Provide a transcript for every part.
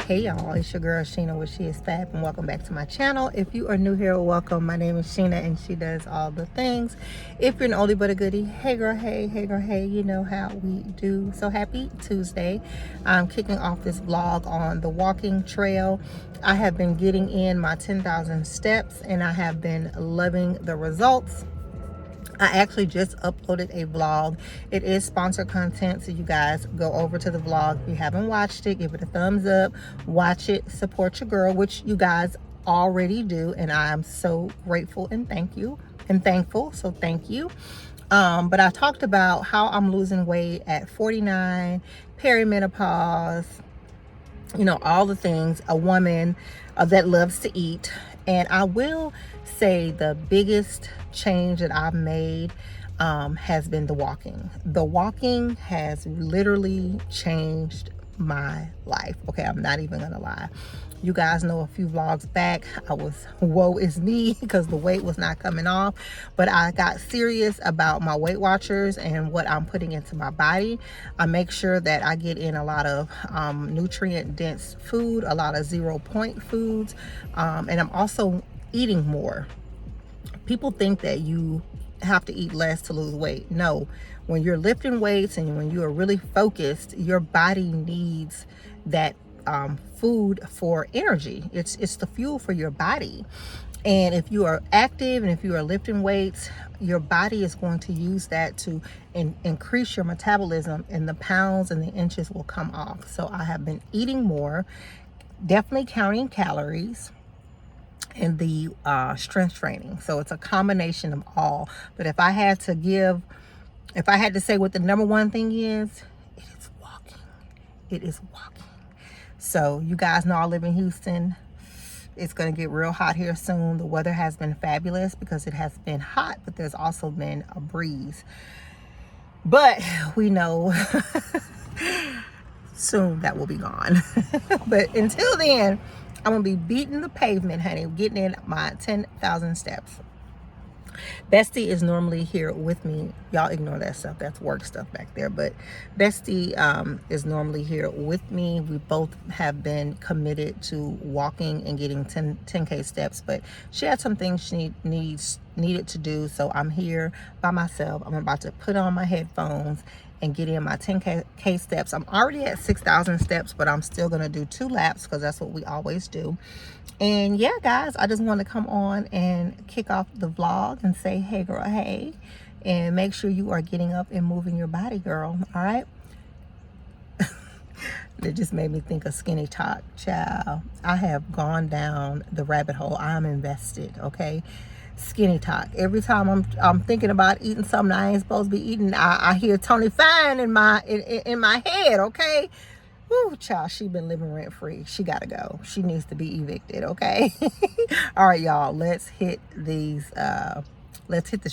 Hey y'all, it's your girl Sheena with She Is Fab, and welcome back to my channel. If you are new here, welcome. My name is Sheena and she does all the things. If you're an oldie but a goodie, hey girl, hey, hey girl, hey, you know how we do. So happy Tuesday. I'm kicking off this vlog on the walking trail. I have been getting in my 10,000 steps and I have been loving the results. I actually just uploaded a vlog. It is sponsored content, so you guys go over to the vlog. If you haven't watched it, give it a thumbs up, watch it, support your girl, which you guys already do, and I'm so grateful and thankful, so thank you. But I talked about how I'm losing weight at 49, perimenopause, you know, all the things a woman that loves to eat. And I will say the biggest change that I've made has been the walking. The walking has literally changed my life. Okay, I'm not even gonna lie. You guys know a few vlogs back I was woe is me because the weight was not coming off, but I got serious about my Weight Watchers and what I'm putting into my body. I make sure that I get in a lot of nutrient dense food, a lot of 0 point foods, and I'm also eating more. People think that you have to eat less to lose weight. No, when you're lifting weights and when you are really focused, your body needs that food for energy. It's the fuel for your body. And if you are active and if you are lifting weights, your body is going to use that to increase your metabolism, and the pounds and the inches will come off. So I have been eating more, definitely counting calories, and the strength training. So it's a combination of all. But if I had to say what the number one thing is, it is walking. It is walking. So you guys know I live in Houston. It's going to get real hot here soon. The weather has been fabulous because it has been hot, but there's also been a breeze. But we know soon that will be gone. But until then, I'm going to be beating the pavement, honey, getting in my 10,000 steps. Bestie is normally here with me. Y'all ignore that stuff. That's work stuff back there. But Bestie is normally here with me. We both have been committed to walking and getting 10K steps. But she had some things she needed to do. So I'm here by myself. I'm about to put on my headphones and get in my 10K steps. I'm already at 6,000 steps, but I'm still going to do 2 laps because that's what we always do. And yeah, guys, I just want to come on and kick off the vlog and say, hey girl, hey, and make sure you are getting up and moving your body, girl. All right. It just made me think of skinny talk. Child, I have gone down the rabbit hole. I'm invested. Okay. Skinny talk. Every time I'm thinking about eating something I ain't supposed to be eating, I hear Tony Fine in my head. Okay. Woo, child, she been living rent free. She gotta go. She needs to be evicted, okay? All right, y'all, let's hit this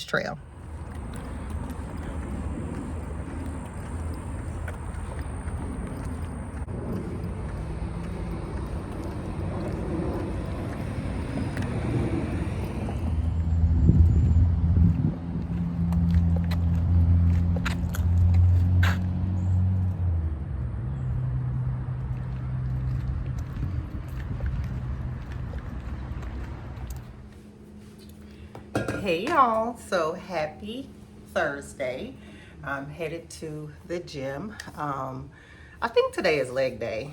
trail. Hey y'all, so happy Thursday. I'm headed to the gym. I think today is leg day.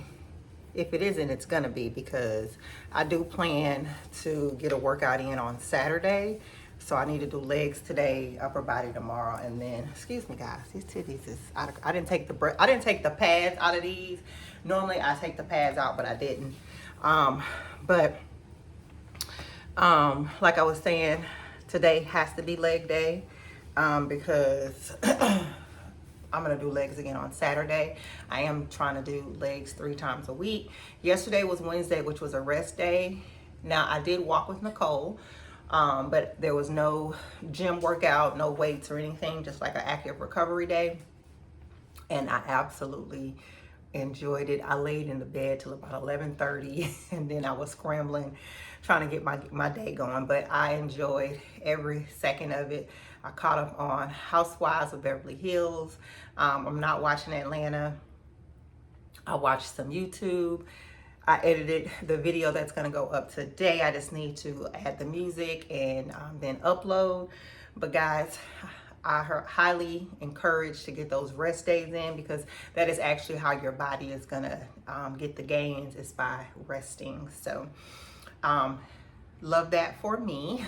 If it isn't, it's gonna be, because I do plan to get a workout in on Saturday. So I need to do legs today, upper body tomorrow, and then, excuse me guys, these titties is, I didn't take the pads out of these. Normally I take the pads out, but I didn't. Like I was saying, today has to be leg day, because I'm gonna do legs again on Saturday. I am trying to do legs 3 times a week. Yesterday was Wednesday, which was a rest day. Now I did walk with Nicole, but there was no gym workout, no weights or anything, just like an active recovery day. And I absolutely enjoyed it. I laid in the bed till about 11:30 and then I was scrambling trying to get my day going, but I enjoyed every second of it. I caught up on Housewives of Beverly Hills. I'm not watching Atlanta. I watched some YouTube. I edited the video that's going to go up today. I just need to add the music and then upload. But guys, I highly encourage to get those rest days in, because that is actually how your body is going to get the gains, is by resting. So love that for me.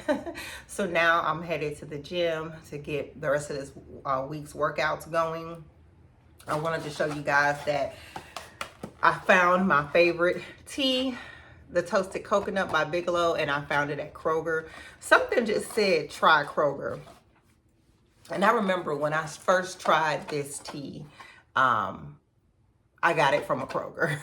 So now I'm headed to the gym to get the rest of this week's workouts going. I wanted to show you guys that I found my favorite tea, the Toasted Coconut by Bigelow, and I found it at Kroger. Something just said try Kroger. And I remember when I first tried this tea, I got it from a Kroger.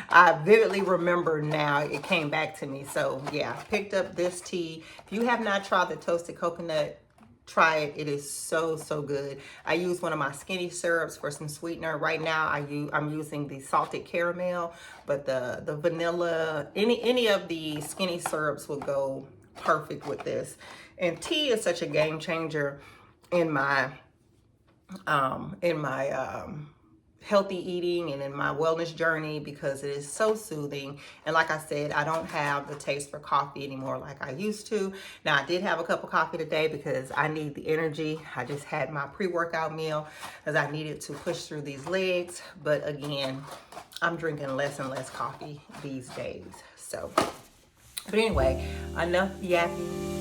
I vividly remember now, it came back to me. So yeah, I picked up this tea. If you have not tried the Toasted Coconut, try it. It is so, so good. I use one of my skinny syrups for some sweetener. Right now I'm using the salted caramel, but the vanilla, any of the skinny syrups will go perfect with this. And tea is such a game changer in my healthy eating and in my wellness journey, because it is so soothing. And like I said, I don't have the taste for coffee anymore like I used to. Now I did have a cup of coffee today because I need the energy. I just had my pre-workout meal because I needed to push through these legs. But again, I'm drinking less and less coffee these days. So, but anyway, enough yapping.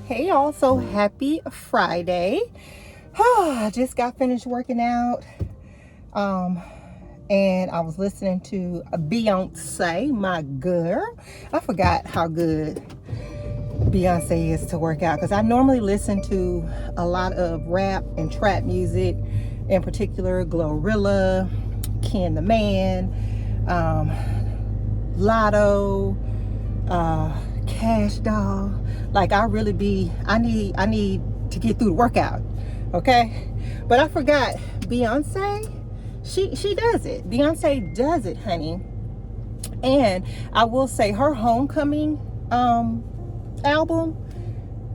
Hey y'all, so happy Friday. I just got finished working out, and I was listening to Beyonce, my girl. I forgot how good Beyonce is to work out, because I normally listen to a lot of rap and trap music, in particular Glorilla, Ken the Man, Lotto, Cash Doll. Like I need to get through the workout, okay? But I forgot Beyonce, she does it. Beyonce does it, honey. And I will say her Homecoming album,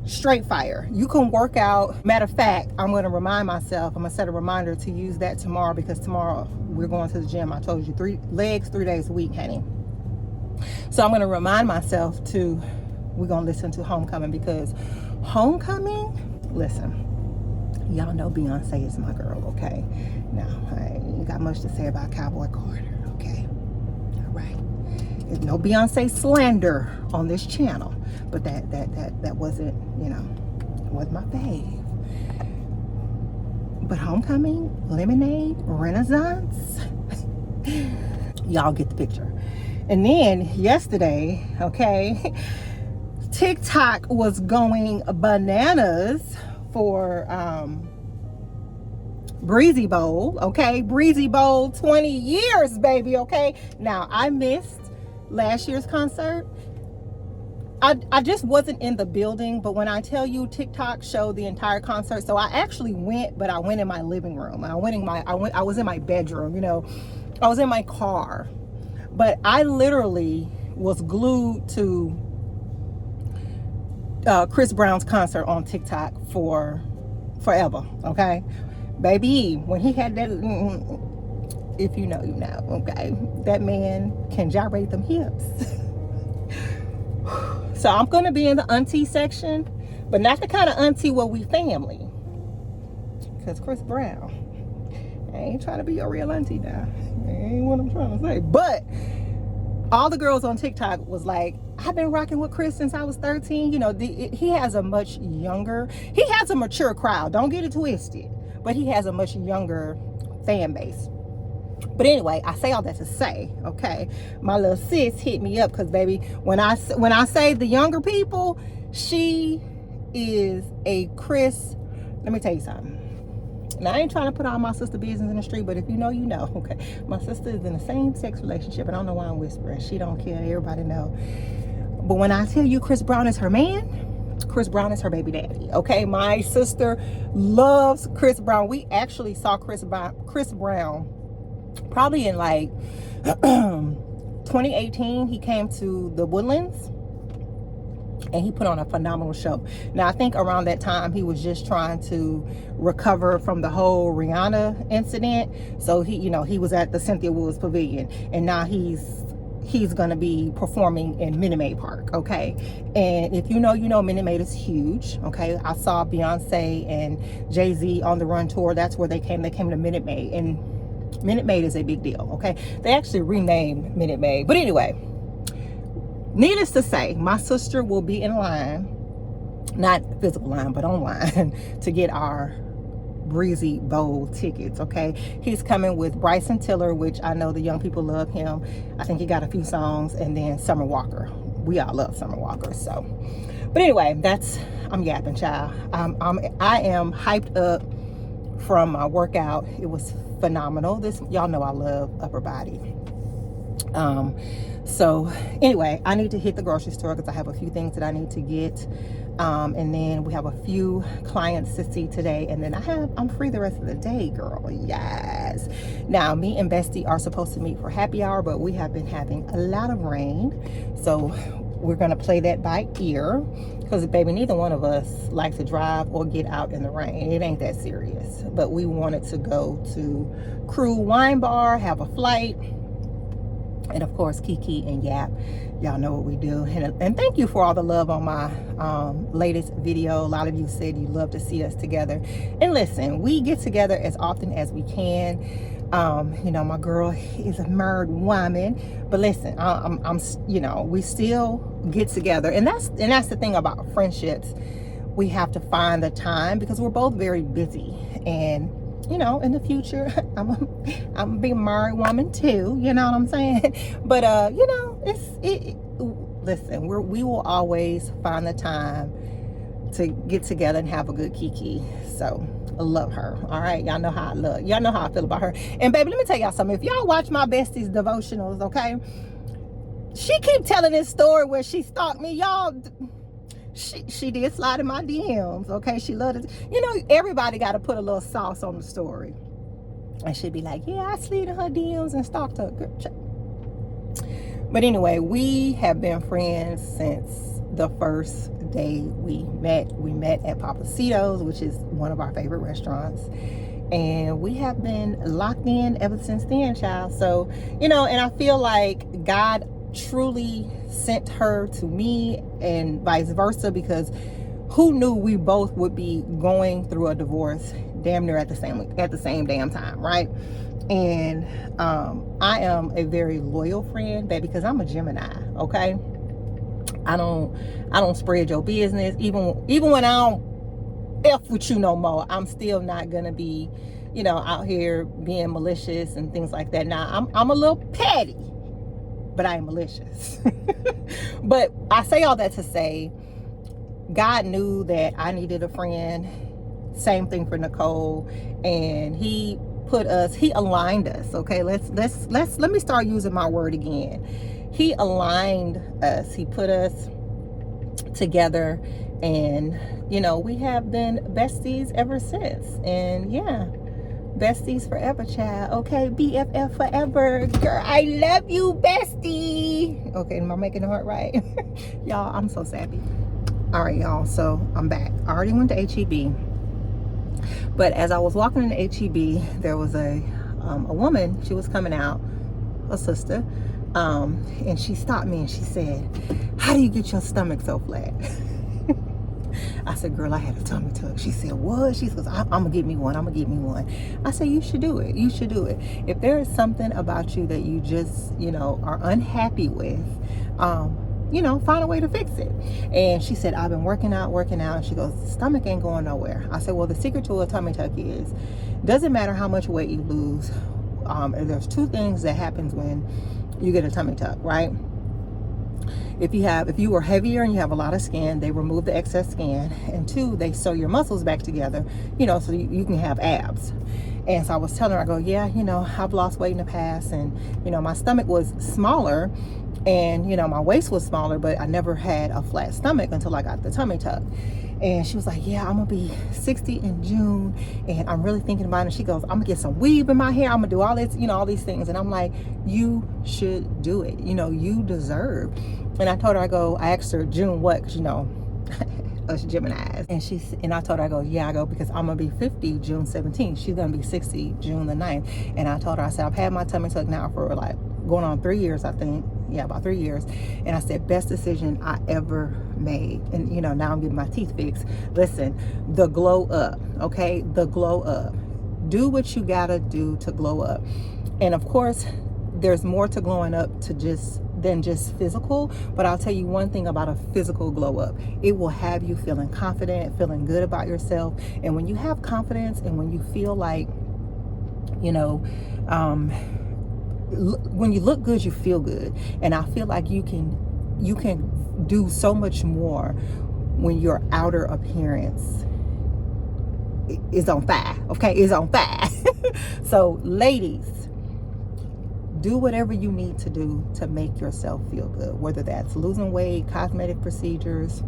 straight fire. You can work out. Matter of fact, I'm going to remind myself, I'm going to set a reminder to use that tomorrow, because tomorrow we're going to the gym. I told you 3 days a week, honey. So I'm going to remind myself we're going to listen to Homecoming, because Homecoming, listen, y'all know Beyonce is my girl, okay? Now, I ain't got much to say about Cowboy Carter, okay? All right. There's no Beyonce slander on this channel. but that wasn't, you know, wasn't my fave. But Homecoming, Lemonade, Renaissance, y'all get the picture. And then yesterday, okay, TikTok was going bananas for Breezy Bowl, okay? Breezy Bowl 20 years, baby, okay? Now, I missed last year's concert. I just wasn't in the building, but when I tell you TikTok showed the entire concert, so I actually went, but I went in my living room. I was in my bedroom, you know. I was in my car. But I literally was glued to Chris Brown's concert on TikTok for forever, okay? Baby, when he had that, if you know, you know, okay? That man can gyrate them hips. So I'm going to be in the auntie section, but not the kind of auntie where we family. Because Chris Brown, I ain't trying to be your real auntie now. Ain't what I'm trying to say. But all the girls on TikTok was like, I've been rocking with Chris since I was 13. You know, he has a much younger, he has a mature crowd. Don't get it twisted. But he has a much younger fan base. But anyway, I say all that to say, okay, my little sis hit me up because, baby, when I say the younger people, she is a Chris. Let me tell you something. Now, I ain't trying to put all my sister business in the street, but if you know, you know, okay? My sister is in the same sex relationship, and I don't know why I'm whispering. She don't care. Everybody know. But when I tell you Chris Brown is her man, Chris Brown is her baby daddy, okay? My sister loves Chris Brown. We actually saw Chris Brown probably in like 2018. He came to the Woodlands and he put on a phenomenal show. Now, I think around that time he was just trying to recover from the whole Rihanna incident. So he, you know, he was at the Cynthia Woods Pavilion, and now he's gonna be performing in Minute Maid Park, okay? And if you know, you know, Minute Maid is huge, okay? I saw Beyonce and Jay-Z on the Run tour. That's where they came to Minute Maid, and Minute Maid is a big deal, okay? They actually renamed Minute Maid. But anyway, needless to say, my sister will be in line, not physical line, but online, to get our Breezy Bowl tickets, okay? He's coming with Bryson Tiller, which I know the young people love him. I think he got a few songs, and then Summer Walker. We all love Summer Walker, so. But anyway, I'm yapping, child. I am hyped up from my workout. It was phenomenal. Y'all know I love upper body. So anyway, I need to hit the grocery store because I have a few things that I need to get. And then we have a few clients to see today, and then I'm free the rest of the day, girl. Yes. Now, me and Bestie are supposed to meet for happy hour, but we have been having a lot of rain, so we're gonna play that by ear, because baby, neither one of us like to drive or get out in the rain. It ain't that serious. But we wanted to go to Crew Wine Bar, have a flight, and of course Kiki and Yap. Y'all know what we do. And thank you for all the love on my latest video. A lot of you said you love to see us together. And listen, we get together as often as we can. You know, my girl is a married woman, but listen, you know, we still get together. And that's the thing about friendships. We have to find the time because we're both very busy. And you know, in the future, I'm a big married woman too. You know what I'm saying? But you know, listen, we will always find the time to get together and have a good kiki. So I love her. All right, y'all know how I feel about her. And baby, let me tell y'all something. If y'all watch my bestie's devotionals, okay, she keep telling this story where she stalked me, y'all. She did slide in my DMs, okay? She loved it. You know, everybody got to put a little sauce on the story. And she'd be like, yeah, I slid in her DMs and stalked her. But anyway, we have been friends since the first day we met. We met at Papacito's, which is one of our favorite restaurants. And we have been locked in ever since then, child. So, you know, and I feel like God truly sent her to me and vice versa, because who knew we both would be going through a divorce damn near at the same damn time, right? And I am a very loyal friend, baby, because I'm a Gemini, okay? I don't spread your business. Even when I don't F with you no more, I'm still not gonna be, you know, out here being malicious and things like that. Now I'm a little petty, but I ain't malicious. But I say all that to say, God knew that I needed a friend. Same thing for Nicole, and he aligned us. Okay, let me start using my word again. He aligned us. He put us together, and you know, we have been besties ever since. And yeah, besties forever, child. Okay, BFF forever, girl. I love you, bestie. Okay, am I making the heart right? Y'all, I'm so sappy. All right, y'all, so I'm back. I already went to HEB, but as I was walking in HEB, there was a woman. She was coming out, a sister, and she stopped me and she said, "How do you get your stomach so flat?" I said, "Girl, I had a tummy tuck." She said, "What?" She says, I'm gonna get me one. I'm gonna get me one." I said, "You should do it. You should do it. If there is something about you that you just, you know, are unhappy with, you know, find a way to fix it." And she said, "I've been working out. And she goes, "The stomach ain't going nowhere." I said, "Well, the secret to a tummy tuck is, doesn't matter how much weight you lose. There's two things that happens when you get a tummy tuck, right? If you are heavier and you have a lot of skin, they remove the excess skin, and two, they sew your muscles back together, you know, so you can have abs." And so I was telling her, I go, "Yeah, you know, I've lost weight in the past, and you know, my stomach was smaller, and you know, my waist was smaller, but I never had a flat stomach until I got the tummy tuck." And she was like, "Yeah, I'm gonna be 60 in June, and I'm really thinking about it." She goes, "I'm gonna get some weave in my hair. I'm gonna do all this, you know, all these things." And I'm like, "You should do it. You know, you deserve." And I told her, I asked her, "June what?" Because you know, us Geminis. And I told her, I go, "Yeah," I go, "because I'm gonna be 50 June 17th. She's gonna be 60 June the 9th. And I told her, I said, "I've had my tummy tuck now for like going on 3 years, I think. Yeah, about 3 years." And I said, "Best decision I ever made." And you know, now I'm getting my teeth fixed. Listen, the glow up, okay? The glow up. Do what you gotta do to glow up. And of course, there's more to glowing up than just physical. But I'll tell you one thing about a physical glow up: it will have you feeling confident, feeling good about yourself. And when you have confidence, and when you feel like, you know, when you look good, you feel good. And I feel like you can do so much more when your outer appearance is on fire. Okay, is on fire. So ladies, do whatever you need to do to make yourself feel good, whether that's losing weight, cosmetic procedures,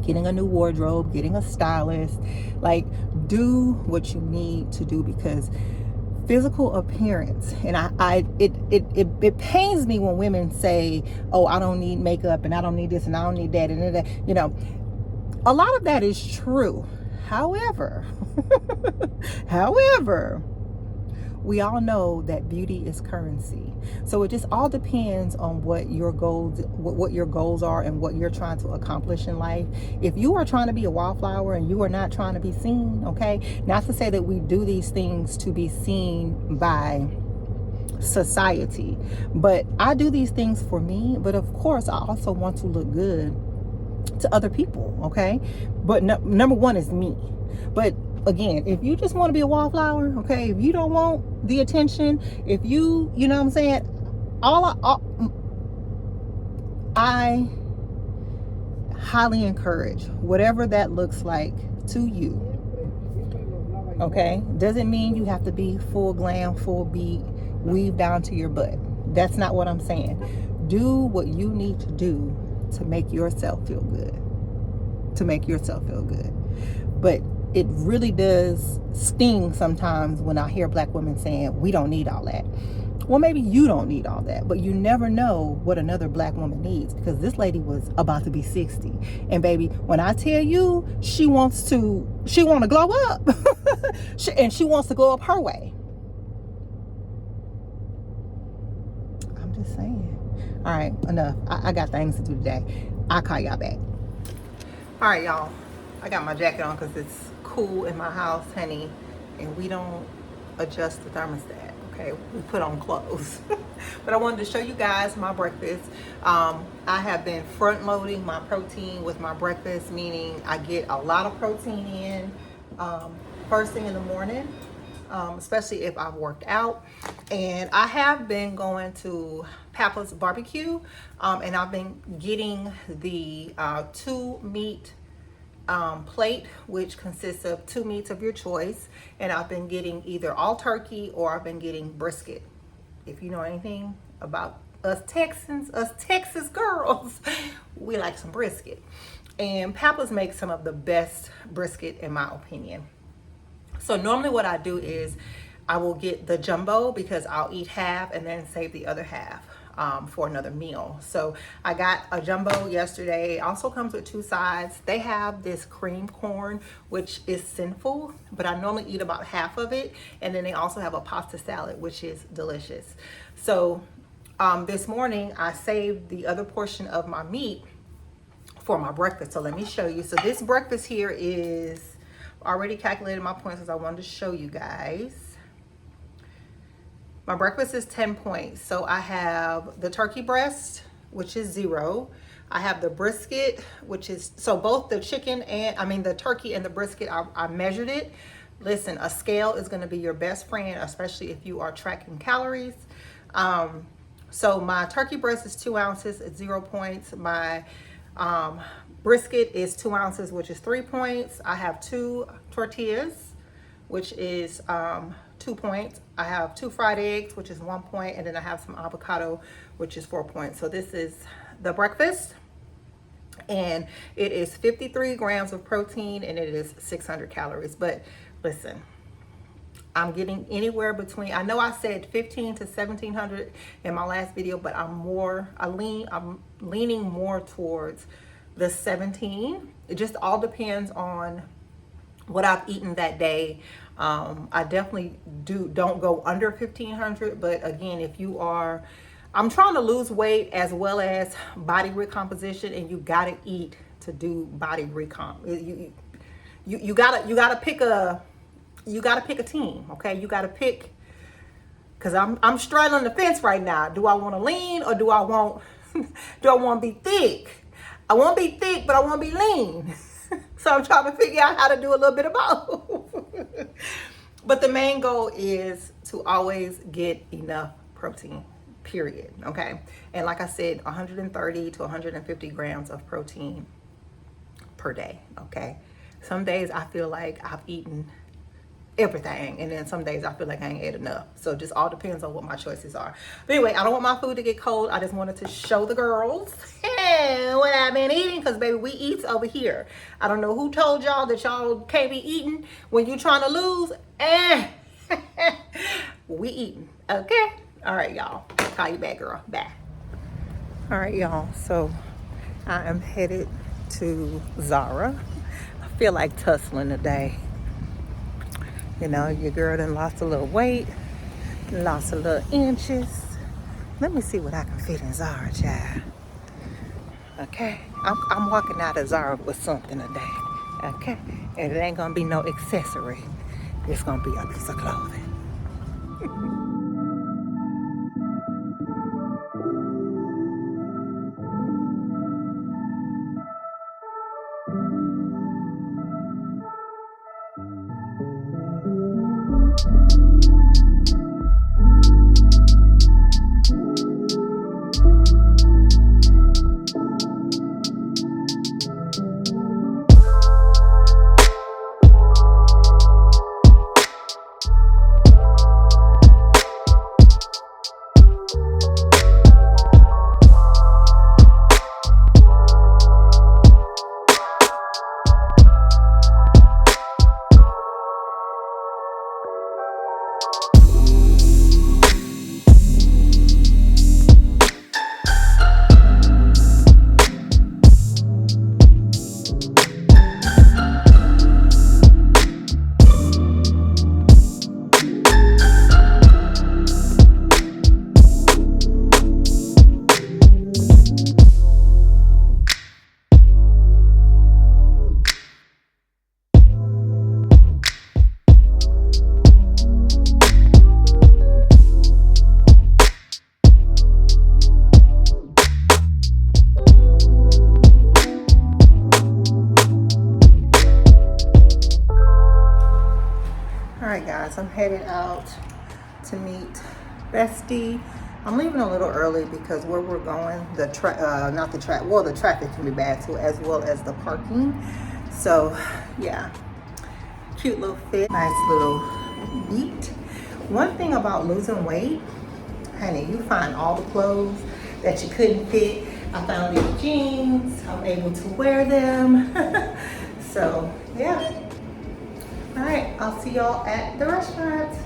getting a new wardrobe, getting a stylist. Like, do what you need to do, because physical appearance, and it pains me when women say, "Oh, I don't need makeup, and I don't need this, and I don't need that," and that. You know, a lot of that is true. However, we all know that beauty is currency. So it just all depends on what your goals are and what you're trying to accomplish in life. If you are trying to be a wallflower and you are not trying to be seen, okay, not to say that we do these things to be seen by society, but I do these things for me. But of course, I also want to look good to other people, okay? But number one is me. But again, if you just want to be a wallflower, okay, if you don't want the attention, if you know what I'm saying, I highly encourage whatever that looks like to you, okay? Doesn't mean you have to be full glam, full beat, weave down to your butt. That's not what I'm saying. Do what you need to do to make yourself feel good. But it really does sting sometimes when I hear black women saying, "We don't need all that." Well, maybe you don't need all that, but you never know what another black woman needs, because this lady was about to be 60. And baby, when I tell you, she want to glow up. And she wants to glow up her way. I'm just saying. All right, enough. I got things to do today. I'll call y'all back. All right, y'all. I got my jacket on because it's cool in my house, honey, and we don't adjust the thermostat, Okay, we put on clothes. But I wanted to show you guys my breakfast. I have been front loading my protein with my breakfast, meaning I get a lot of protein in first thing in the morning, especially if I've worked out. And I have been going to Papa's Barbecue, and I've been getting the 2-meat plate, which consists of 2 meats of your choice, and I've been getting either all turkey or I've been getting brisket. If you know anything about us Texans, us Texas girls, we like some brisket, and Papa's makes some of the best brisket in my opinion. So normally what I do is I will get the jumbo because I'll eat half and then save the other half for another meal. So I got a jumbo yesterday. It also comes with 2 sides. They have this cream corn, which is sinful, but I normally eat about half of it. And then they also have a pasta salad, which is delicious. So this morning I saved the other portion of my meat for my breakfast. So let me show you. So this breakfast here is already calculated my points because I wanted to show you guys. My breakfast is 10 points. So I have the turkey breast, which is 0. I have the brisket, which is, so both the chicken and, the turkey and the brisket, I measured it. Listen, a scale is gonna be your best friend, especially if you are tracking calories. So my turkey breast is 2 ounces, it's 0 points. My brisket is 2 ounces, which is 3 points. I have 2 tortillas, which is 2 points. I have 2 fried eggs, which is 1 point, and then I have some avocado, which is 4 points. So this is the breakfast, and it is 53 grams of protein, and it is 600 calories. But listen, I'm getting anywhere between, I know I said 15 to 1700 in my last video, but I'm leaning more towards the 17. It just all depends on what I've eaten that day. I definitely don't go under 1500, but again, if you are, I'm trying to lose weight as well as body recomposition, and you gotta eat to do body recomp. You gotta pick a team, okay? You gotta pick, because I'm straddling the fence right now. Do I want to lean, or do I want to be thick? I want to be thick, but I want to be lean. So I'm trying to figure out how to do a little bit of both. But the main goal is to always get enough protein, period, okay? And like I said, 130 to 150 grams of protein per day, okay? Some days I feel like I've eaten everything, and then some days I feel like I ain't ate enough. So it just all depends on what my choices are. But anyway, I don't want my food to get cold. I just wanted to show the girls what I've been eating, because baby, we eat over here. I don't know who told y'all that y'all can't be eating when you trying to lose. We eating, okay? All right, y'all. Call you back, girl. Bye. All right, y'all. So I am headed to Zara. I feel like tussling today. You know, your girl done lost a little weight, lost a little inches. Let me see what I can fit in Zara, child. Okay, I'm walking out of Zara with something today. Okay, and it ain't gonna be no accessory. It's gonna be a piece of clothing. right, guys, I'm headed out to meet Bestie. I'm leaving a little early because where we're going, the traffic can be bad too, as well as the parking. So yeah, cute little fit, nice little beat. One thing about losing weight, honey, you find all the clothes that you couldn't fit. I found these jeans, I'm able to wear them. So yeah. All right, I'll see y'all at the restaurant.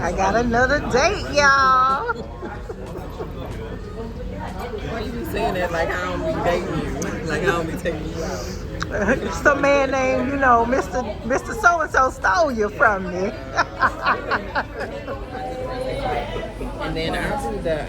I got another date, y'all. Why you be saying that like I don't be dating you? Like I don't be taking you out? Some man named, Mr. So-and-so stole you from me. And then I do the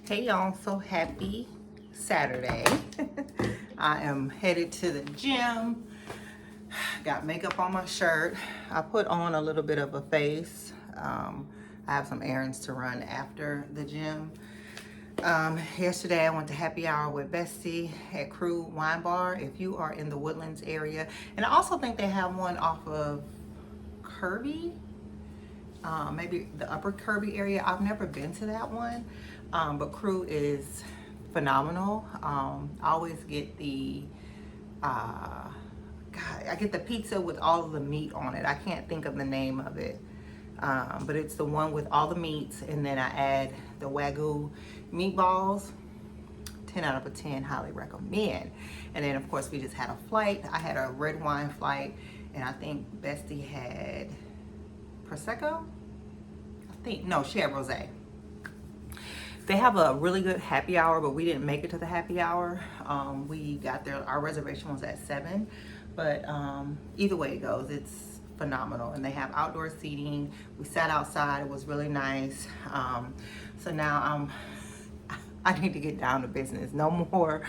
Hey y'all, so happy Saturday. I am headed to the gym. Got makeup on my shirt. I put on a little bit of a face. I have some errands to run after the gym. Yesterday I went to happy hour with Bestie at Crew Wine Bar. If you are in the Woodlands area, and I also think they have one off of Kirby, maybe the upper Kirby area. I've never been to that one, but Crew is phenomenal. I always get the I get the pizza with all of the meat on it. I can't think of the name of it, but it's the one with all the meats, and then I add the Wagyu meatballs. 10 out of 10, highly recommend. And then of course we just had a flight. I had a red wine flight, and I think Bestie had Prosecco. No, she had rosé. They have a really good happy hour, but we didn't make it to the happy hour. We got there, our reservation was at 7, but either way it goes, it's phenomenal. And they have outdoor seating. We sat outside, it was really nice. So now I need to get down to business. No more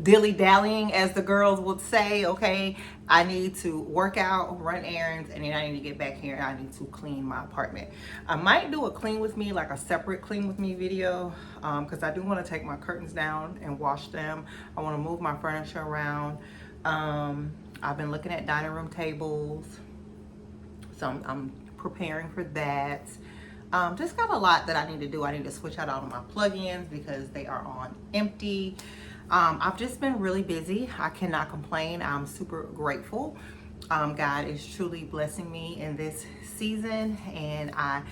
dilly-dallying, as the girls would say, okay? I need to work out, run errands, and then I need to get back here and I need to clean my apartment. I might do a clean with me, like a separate clean with me video, because I do want to take my curtains down and wash them. I want to move my furniture around. I've been looking at dining room tables, so I'm preparing for that. Just got a lot that I need to do. I need to switch out all of my plugins because they are on empty. I've just been really busy. I cannot complain. I'm super grateful. God is truly blessing me in this season, and I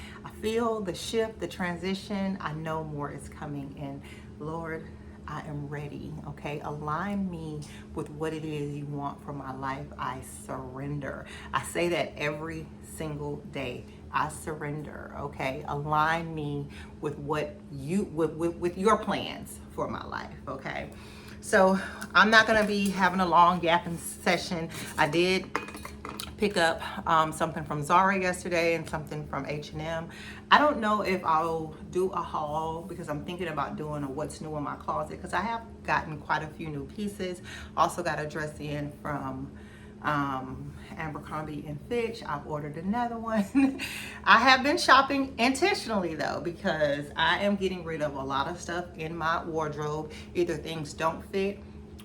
feel the shift, the transition. I know more is coming, and Lord, I am ready, okay? Align me with what it is you want for my life. I surrender. I say that every single day. I surrender, okay? Align me with what you with your plans for my life, okay? So I'm not gonna be having a long yapping session. I did pick up something from Zara yesterday and something from H&M. I don't know if I'll do a haul because I'm thinking about doing a what's new in my closet because I have gotten quite a few new pieces. Also got a dress in from Abercrombie and Fitch. I've ordered another one. I have been shopping intentionally though because I am getting rid of a lot of stuff in my wardrobe. Either things don't fit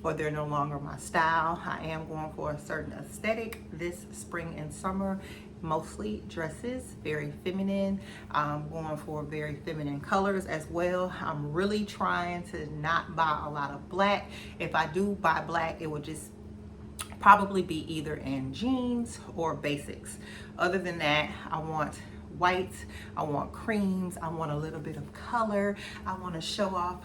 or they're no longer my style. I am going for a certain aesthetic this spring and summer, mostly dresses, very feminine. I'm going for very feminine colors as well. I'm really trying to not buy a lot of black. If I do buy black, it would just probably be either in jeans or basics. Other than that, I want whites, I want creams, I want a little bit of color. I want to show off,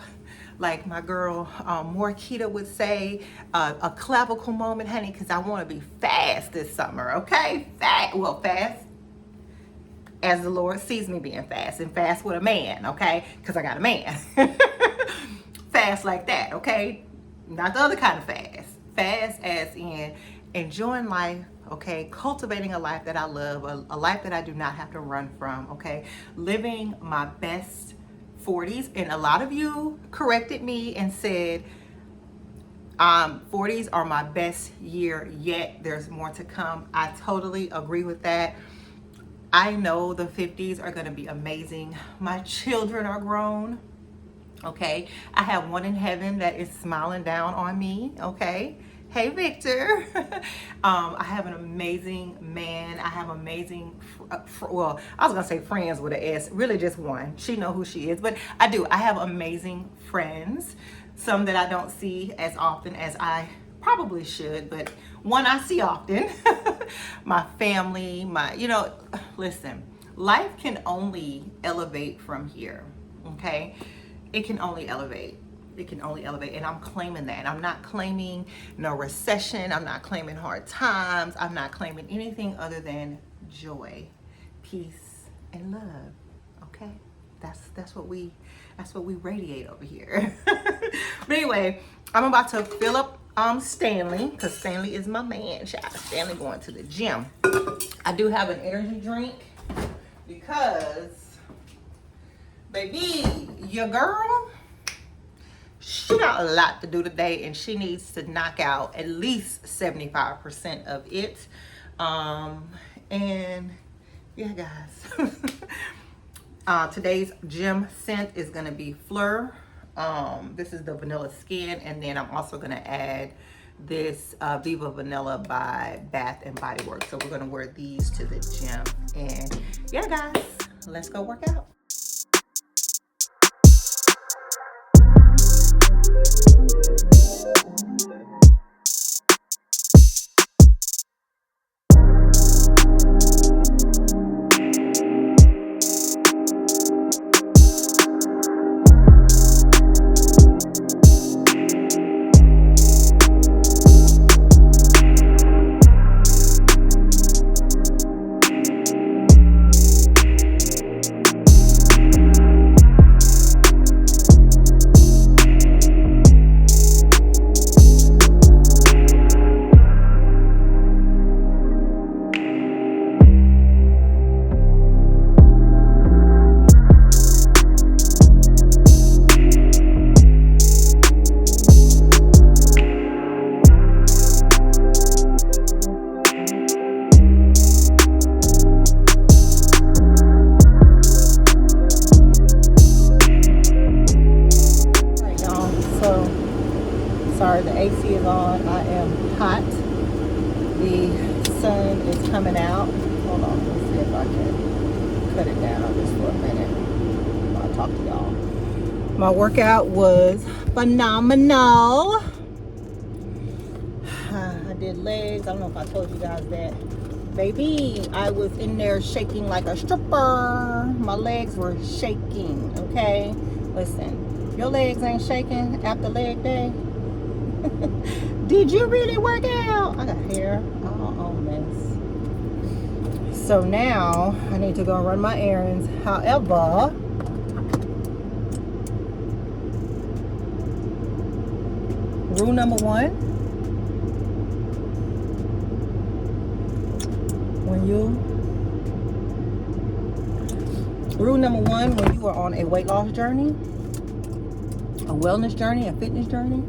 like my girl Morkita would say, a clavicle moment, honey, because I want to be fast this summer, okay? Fast as the Lord sees me being fast, and fast with a man, okay? Because I got a man. Fast like that, okay? Not the other kind of fast. Fast as in enjoying life, okay? Cultivating a life that I love, a life that I do not have to run from, okay? Living my best 40s. And a lot of you corrected me and said 40s are my best year yet. There's more to come. I totally agree with that. I know the 50s are going to be amazing. My children are grown. Okay, I have one in heaven that is smiling down on me. Okay, hey Victor. I have an amazing man. I have amazing, well, I was gonna say friends with an S, really just one. She know who she is, but I do. I have amazing friends, some that I don't see as often as I probably should, but one I see often. My family, listen, life can only elevate from here, okay? It can only elevate. It can only elevate. And I'm claiming that. I'm not claiming no recession. I'm not claiming hard times. I'm not claiming anything other than joy, peace, and love. Okay? That's what we radiate over here. But anyway, I'm about to fill up Stanley, because Stanley is my man. Stanley going to the gym. I do have an energy drink because baby, your girl, she got a lot to do today and she needs to knock out at least 75% of it. And yeah, guys. Today's gym scent is gonna be Fleur. This is the vanilla skin, and then I'm also gonna add this Viva Vanilla by Bath and Body Works. So we're gonna wear these to the gym. And yeah, guys, let's go work out. Sorry, the AC is on. I am hot. The sun is coming out. Hold on, let's see if I can cut it down just for a minute while I talk to y'all. My workout was phenomenal. I did legs. I don't know if I told you guys that. Baby, I was in there shaking like a stripper. My legs were shaking, okay? Listen, your legs ain't shaking after leg day? Did you really work out? I got hair all on this. So now I need to go run my errands. Rule number one, when you are on a weight loss journey, a wellness journey, a fitness journey,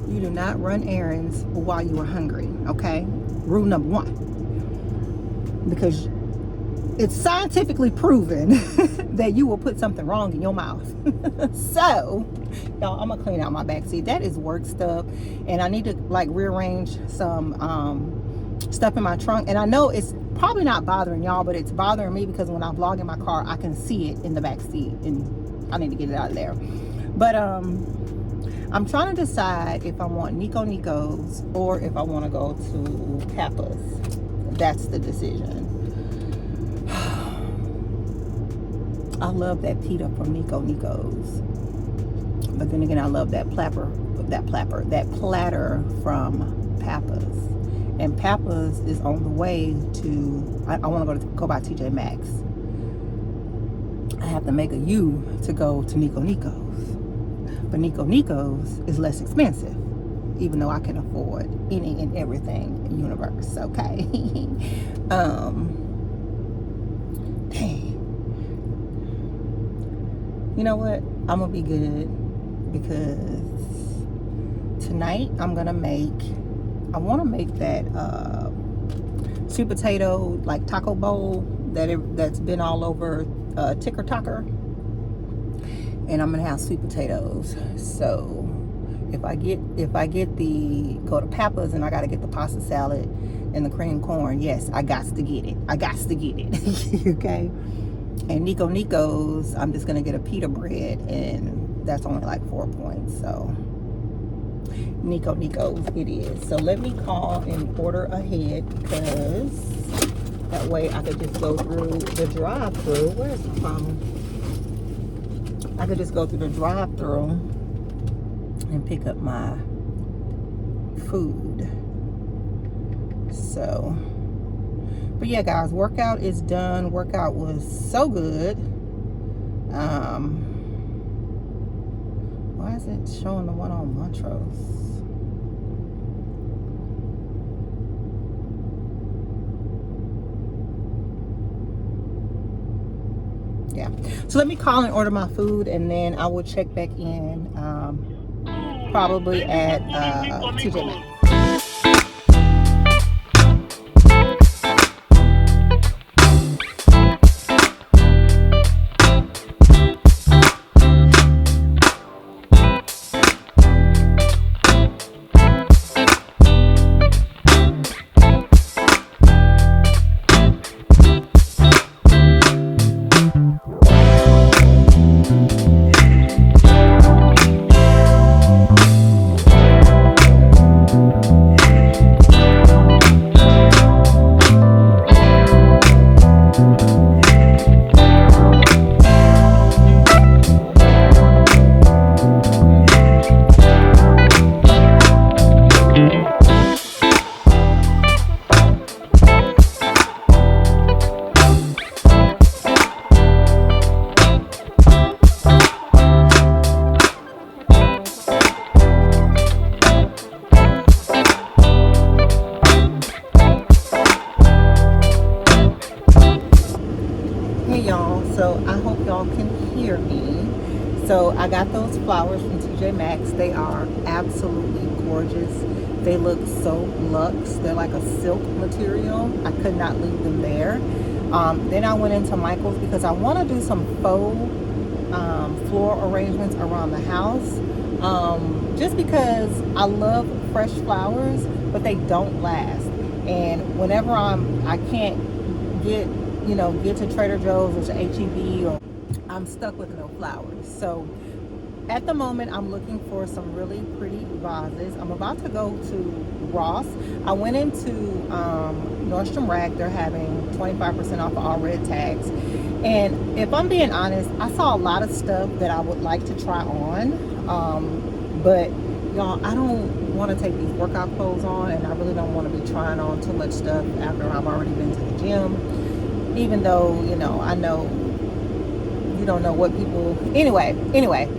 you do not run errands while you are hungry, okay? Rule number one. Because it's scientifically proven that you will put something wrong in your mouth. So, y'all, I'm gonna clean out my back seat. That is work stuff, and I need to like rearrange some stuff in my trunk. And I know it's probably not bothering y'all, but it's bothering me because when I vlog in my car, I can see it in the back seat, and I need to get it out of there. But I'm trying to decide if I want Nico's or if I want to go to Papa's. That's the decision. I love that pita from Nico's, but then again, I love that platter from Papa's. And Papa's is on the way to. I want to go by TJ Maxx. I have to make a U to go to Nico's, but Nico's is less expensive, even though I can afford any and everything universe, okay? Dang. You know what? I'm gonna be good because tonight I want to make that sweet potato like taco bowl that's been all over TikTok, and I'm gonna have sweet potatoes. So if I get go to Papa's and I gotta get the pasta salad and the cream corn, yes, I got to get it. Okay. And Nico's, I'm just gonna get a pita bread, and that's only like 4 points. So Nico's it is. So let me call and order ahead, because that way I could just go through the drive-through. Where's the phone? I could just go through the drive-through and pick up my food. So, but yeah, guys, workout is done. Workout was so good. Why is it showing the one on Montrose? Yeah, so let me call and order my food, and then I will check back in probably at TJ Maxx. So I hope y'all can hear me. So I got those flowers from TJ Maxx. They are absolutely gorgeous. They look so luxe. They're like a silk material. I could not leave them there. Then I went into Michael's because I want to do some faux floral arrangements around the house. Just because I love fresh flowers, but they don't last. And whenever I can't get to Trader Joe's or to H-E-B, or I'm stuck with no flowers. So at the moment, I'm looking for some really pretty vases. I'm about to go to Ross. I went into Nordstrom Rack. They're having 25% off all red tags. And if I'm being honest, I saw a lot of stuff that I would like to try on. But y'all, I don't want to take these workout clothes on, and I really don't want to be trying on too much stuff after I've already been to the gym. Even though, I know you don't know what people... Anyway,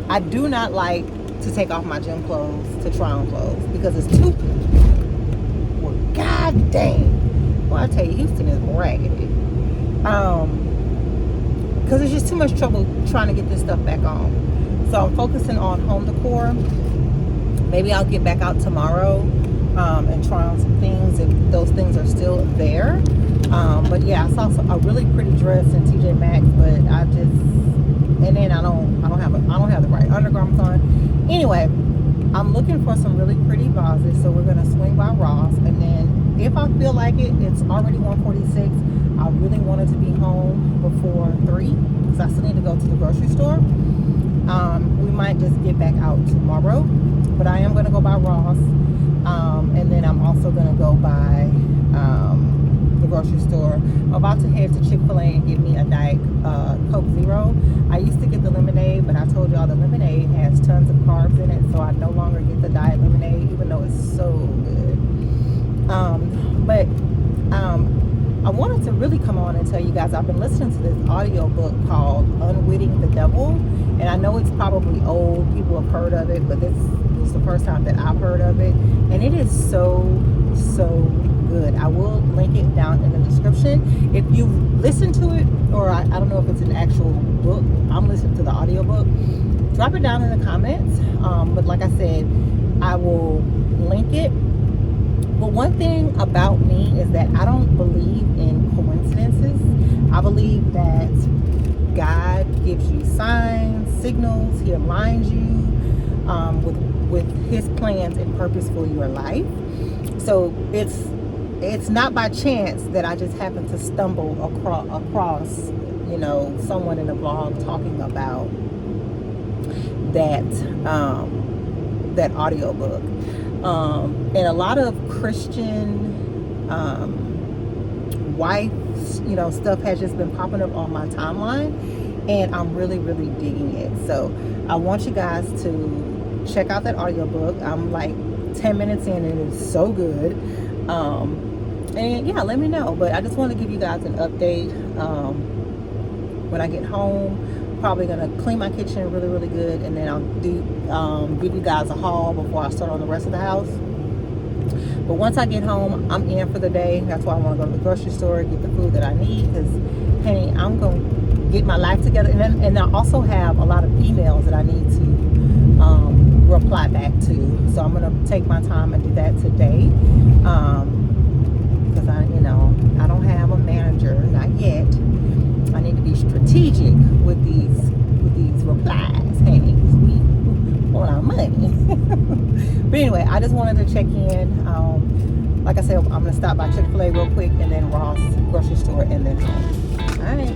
I do not like to take off my gym clothes to try on clothes because it's too. Well, god dang. Well, I tell you, Houston is raggedy. Because it's just too much trouble trying to get this stuff back on. So I'm focusing on home decor. Maybe I'll get back out tomorrow and try on some things if those things are still there. But yeah, I saw a really pretty dress in TJ Maxx, but I then I don't have the right undergarments on. Anyway, I'm looking for some really pretty vases, so we're gonna swing by Ross, and then if I feel like it, it's already 1:46. I really wanted to be home before 3 because I still need to go to the grocery store. We might just get back out tomorrow, but I am gonna go by Ross, and then I'm also gonna go by the grocery store. I'm about to head to Chick-fil-A and get me a Diet Coke Zero. I used to get the lemonade, but I told y'all the lemonade has tons of carbs in it, so I no longer get the Diet Lemonade, even though it's so good. I wanted to really come on and tell you guys, I've been listening to this audio book called Unwitting the Devil, and I know it's probably old, people have heard of it, but this is the first time that I've heard of it, and it is so good. I will link it down in the description. If you listen to it, or I don't know if it's an actual book, I'm listening to the audio book, drop it down in the comments. But like I said, I will link it. But one thing about me is that I don't believe in coincidences. I believe that God gives you signs, signals. He aligns you with his plans and purpose for your life. So it's not by chance that I just happen to stumble across someone in a blog talking about that audio book. And a lot of Christian wives, stuff has just been popping up on my timeline, and I'm really digging it. So I want you guys to check out that audiobook. I'm like 10 minutes in and it's so good. And yeah, let me know. But I just want to give you guys an update. When I get home, probably gonna clean my kitchen really good, and then I'll give you guys a haul before I start on the rest of the house. But once I get home, I'm in for the day. That's why I want to go to the grocery store, get the food that I need, because hey, I'm gonna get my life together. And I also have a lot of emails that I need to reply back to, so I'm gonna take my time and do that today, because I don't have a manager, not yet. I need to be strategic with these replies, hey, because we want our money. But anyway, I just wanted to check in. Like I said, I'm gonna stop by Chick-fil-A real quick, and then Ross grocery store, and then home. All right.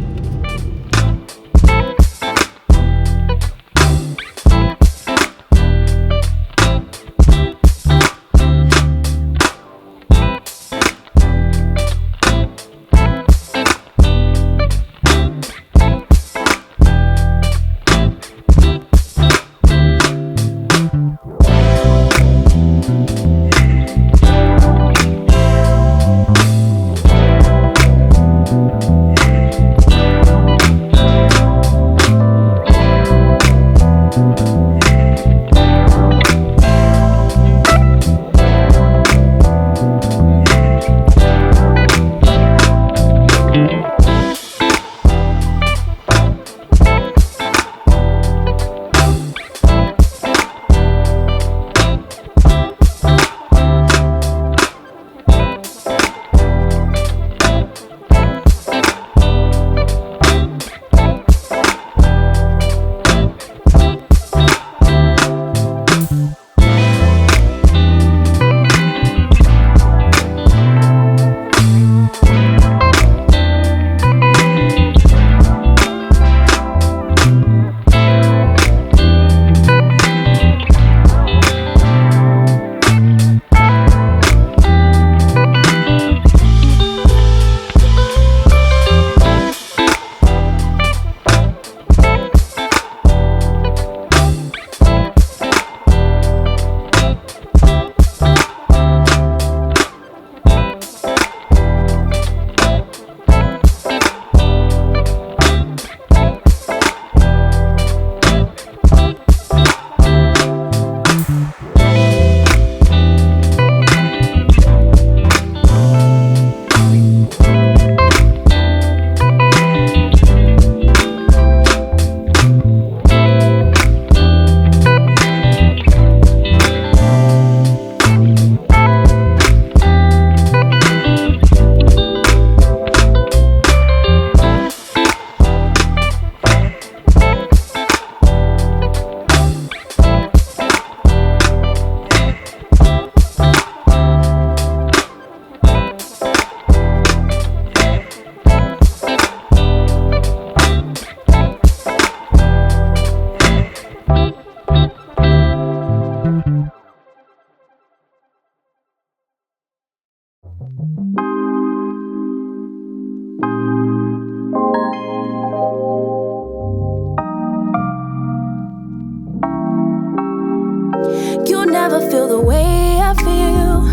never feel the way I feel.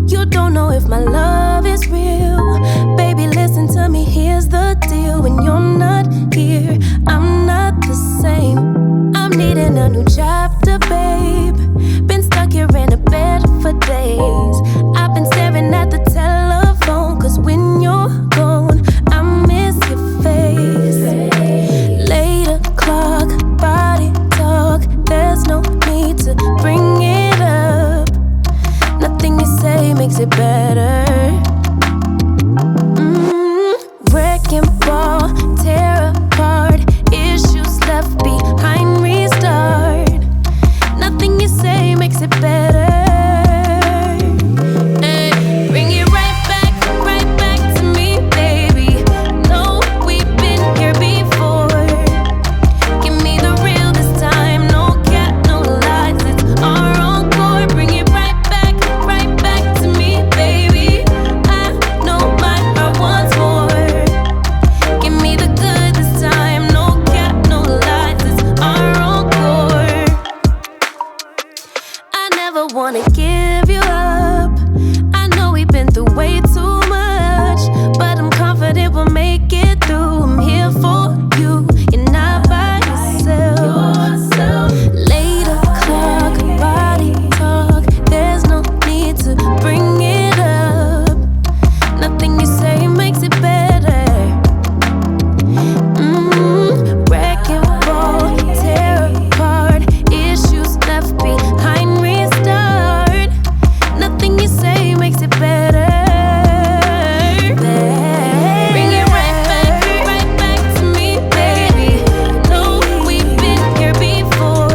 You don't know if my love is real. Baby, listen to me, here's the deal. When you're not here, I'm not the same. I'm needing a new chapter, babe. Been stuck here in a bed for days. I've been staring at the telephone, cause when you're gone, I miss your face. 8 o'clock, body talk. There's no need to bring it up. Nothing you say makes it better. Wrecking ball, tear apart. Issues left behind, restart. Nothing you say makes it better. Bring it right back to me, baby. No, we've been here before. Give me the real this time, no cap, no lies. It's our encore. Bring it right back to me, baby. I know my heart wants more. Give me the good this time, no cap, no lies. It's our encore. I never wanna give you up. I know we've been through way too much, but I'm confident we'll make it through. I'm here for you, you're not by yourself. 8 o'clock, body talk. There's no need to bring it up. Nothing you say makes it better. Wrecking ball, tear apart. Issues left behind, restart. Nothing you say makes it better. Bring it right back to me, baby. No, we've been here before.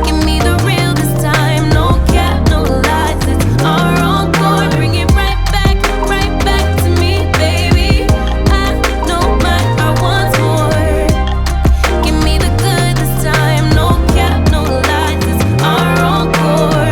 Give me the real this time, no cap, no lies. It's our encore. Bring it right back to me, baby. I know my heart wants more. Give me the good this time, no cap, no lies. It's our encore.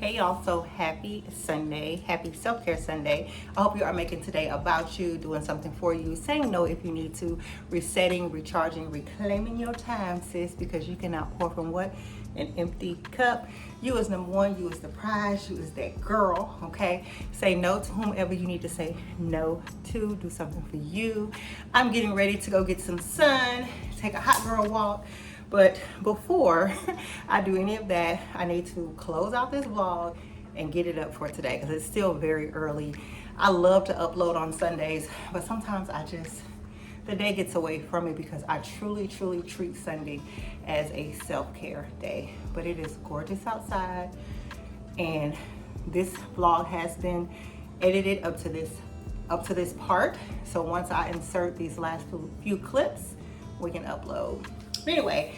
Hey y'all, so happy Sunday, happy self-care Sunday. I hope you are making today about you, doing something for you, saying no if you need to, resetting, recharging, reclaiming your time, sis, because you cannot pour from what? An empty cup. You is number one, you is the prize, you is that girl, okay? Say no to whomever you need to say no to, do something for you. I'm getting ready to go get some sun, take a hot girl walk. But before I do any of that, I need to close out this vlog and get it up for today because it's still very early. I love to upload on Sundays, but sometimes the day gets away from me because I truly treat Sunday as a self-care day. But it is gorgeous outside, and this vlog has been edited up to this part. So once I insert these last few clips, we can upload. Anyway,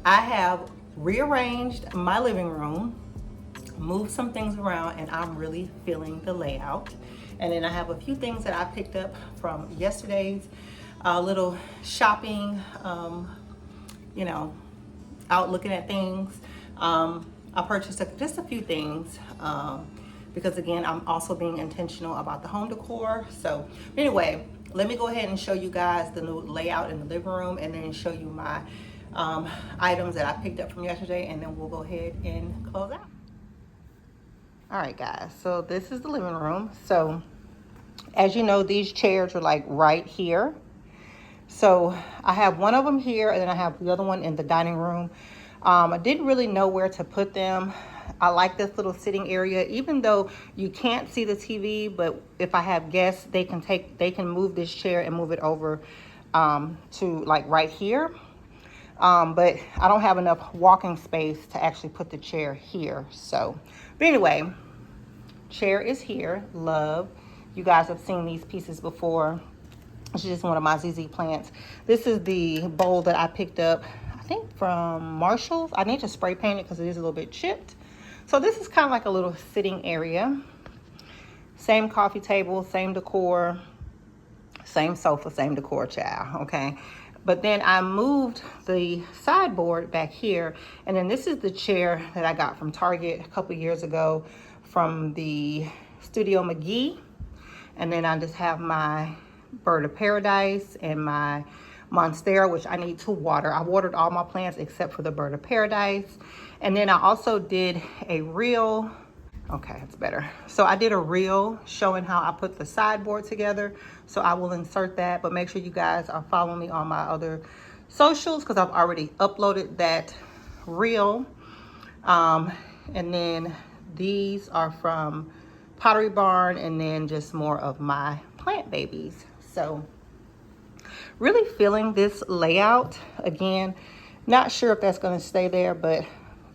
I have rearranged my living room, moved some things around, and I'm really feeling the layout. And then I have a few things that I picked up from yesterday's little shopping, out looking at things. I purchased just a few things because again, I'm also being intentional about the home decor. So anyway, let me go ahead and show you guys the new layout in the living room, and then show you my items that I picked up from yesterday, and then we'll go ahead and close out. All right, guys, so this is the living room. So as you know, these chairs are like right here. So I have one of them here, and then I have the other one in the dining room. I didn't really know where to put them. I like this little sitting area, even though you can't see the TV, but if I have guests, they can move this chair and move it over to like right here. But I don't have enough walking space to actually put the chair here. So, but anyway, chair is here, love. You guys have seen these pieces before. This is just one of my ZZ plants. This is the bowl that I picked up, I think from Marshall's. I need to spray paint it because it is a little bit chipped. So this is kind of like a little sitting area. Same coffee table, same decor, same sofa, same decor, child, okay? But then I moved the sideboard back here, and then this is the chair that I got from Target a couple years ago from the Studio McGee. And then I just have my Bird of Paradise and my Monstera, which I need to water. I watered all my plants except for the Bird of Paradise. And then I also did a reel. Okay, it's better. So I did a reel showing how I put the sideboard together. So I will insert that, but make sure you guys are following me on my other socials because I've already uploaded that reel. And then these are from Pottery Barn, and then just more of my plant babies. So really feeling this layout. Again, not sure if that's going to stay there, but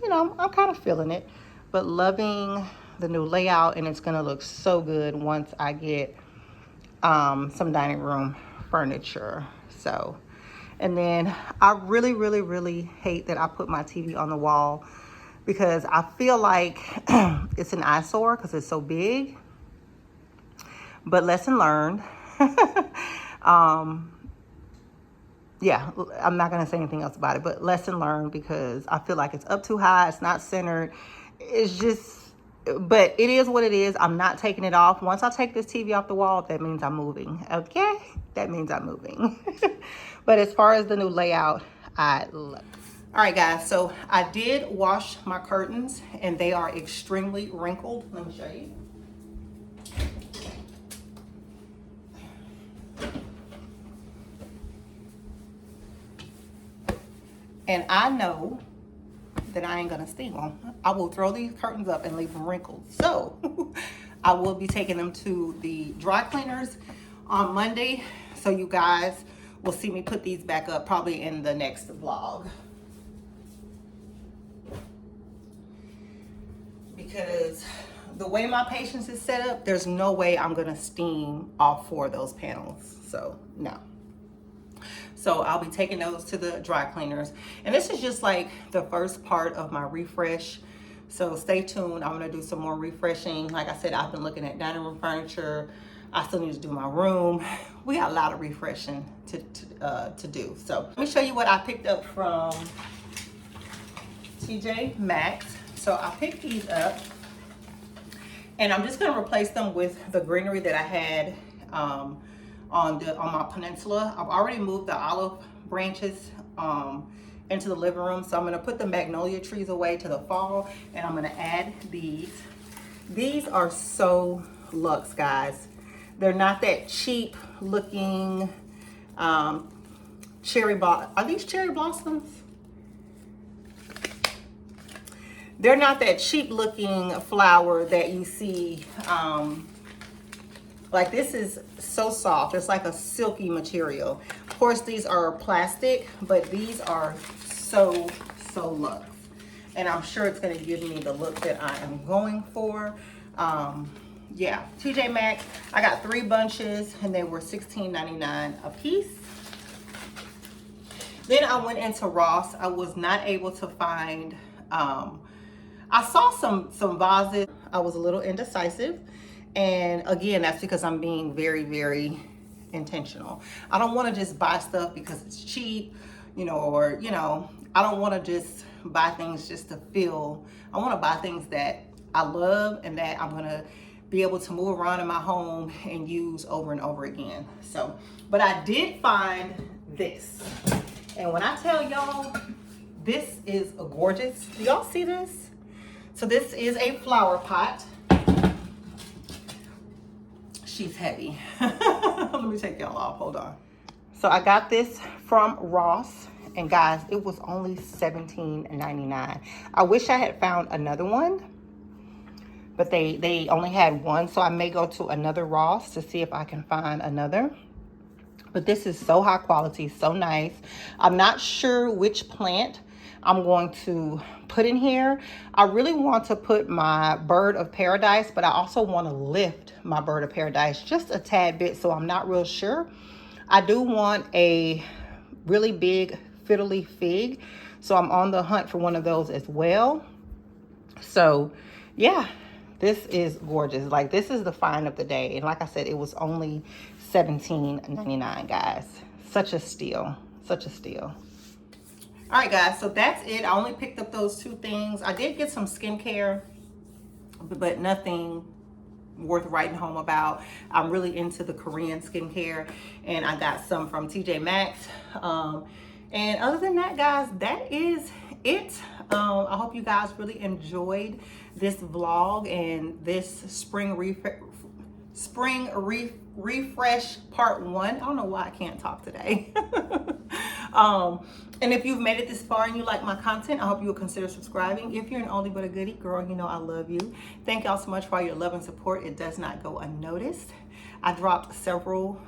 you know, I'm kind of feeling it. But loving the new layout, and it's going to look so good once I get some dining room furniture. So, and then I really hate that I put my TV on the wall, because I feel like it's an eyesore because it's so big. But lesson learned. Yeah, I'm not going to say anything else about it, but lesson learned, because I feel like it's up too high. It's not centered. It's just, but it is what it is. I'm not taking it off. Once I take this TV off the wall, that means I'm moving. Okay? That means I'm moving. But as far as the new layout, I love it. All right, guys, so I did wash my curtains, and they are extremely wrinkled. Let me show you. And I know that I ain't gonna steam them. I will throw these curtains up and leave them wrinkled. So I will be taking them to the dry cleaners on Monday. So you guys will see me put these back up probably in the next vlog. Because the way my patience is set up, there's no way I'm gonna steam all 4 of those panels. So no. So I'll be taking those to the dry cleaners. And this is just like the first part of my refresh. So stay tuned. I'm gonna do some more refreshing. Like I said, I've been looking at dining room furniture. I still need to do my room. We got a lot of refreshing to do. So let me show you what I picked up from TJ Maxx. So I picked these up, and I'm just gonna replace them with the greenery that I had on my peninsula. I've already moved the olive branches into the living room, so I'm gonna put the magnolia trees away to the fall, and I'm gonna add these. These are so luxe, guys. They're not that cheap looking cherry blossom. Are these cherry blossoms? They're not that cheap looking flower that you see. Like, this is so soft. It's like a silky material. Of course, these are plastic, but these are so luxe. And I'm sure it's gonna give me the look that I am going for. Yeah, TJ Maxx. I got 3 bunches, and they were $16.99 a piece. Then I went into Ross. I was not able to find, I saw some vases. I was a little indecisive. And again, that's because I'm being very intentional. I don't want to just buy stuff because it's cheap, you know, or, you know, I don't want to just buy things just to feel. I want to buy things that I love and that I'm going to be able to move around in my home and use over and over again. So, but I did find this. And when I tell y'all, this is a gorgeous. Do y'all see this? So this is a flower pot. She's heavy. Let me take y'all off, hold on. So I got this from Ross, and guys, it was only $17.99. I wish I had found another one, but they only had one, so I may go to another Ross to see if I can find another. But this is so high quality, so nice. I'm not sure which plant I'm going to put in here. I really want to put my bird of paradise, but I also want to lift my bird of paradise just a tad bit, so I'm not real sure. I do want a really big fiddly fig, so I'm on the hunt for one of those as well. So yeah, this is gorgeous. Like, this is the find of the day, and like I said, it was only $17.99, guys. Such a steal, such a steal. All right, guys, so that's it. I only picked up those two things. I did get some skincare, but nothing worth writing home about. I'm really into the Korean skincare, and I got some from TJ Maxx. And other than that, guys, that is it. I hope you guys really enjoyed this vlog and this spring refresh part 1. I don't know why I can't talk today. And if you've made it this far and you like my content, I hope you will consider subscribing. If you're an oldie but a goodie, girl, you know I love you. Thank y'all so much for all your love and support. It does not go unnoticed. I dropped several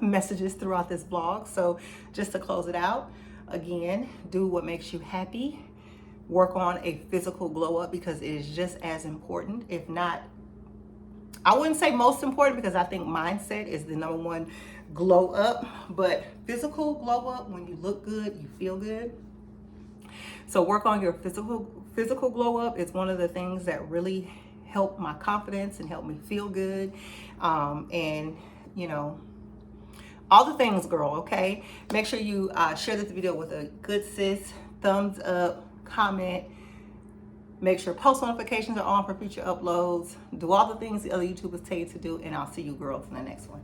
messages throughout this vlog. So just to close it out, again, do what makes you happy. Work on a physical glow up, because it is just as important, if not, I wouldn't say most important, because I think mindset is the #1 glow up, but physical glow up, when you look good, you feel good. So work on your physical glow up. It's one of the things that really help my confidence and help me feel good. And you know, all the things, girl, okay? Make sure you share this video with a good sis, thumbs up, comment. Make sure post notifications are on for future uploads. Do all the things the other YouTubers tell you to do, and I'll see you girls in the next one.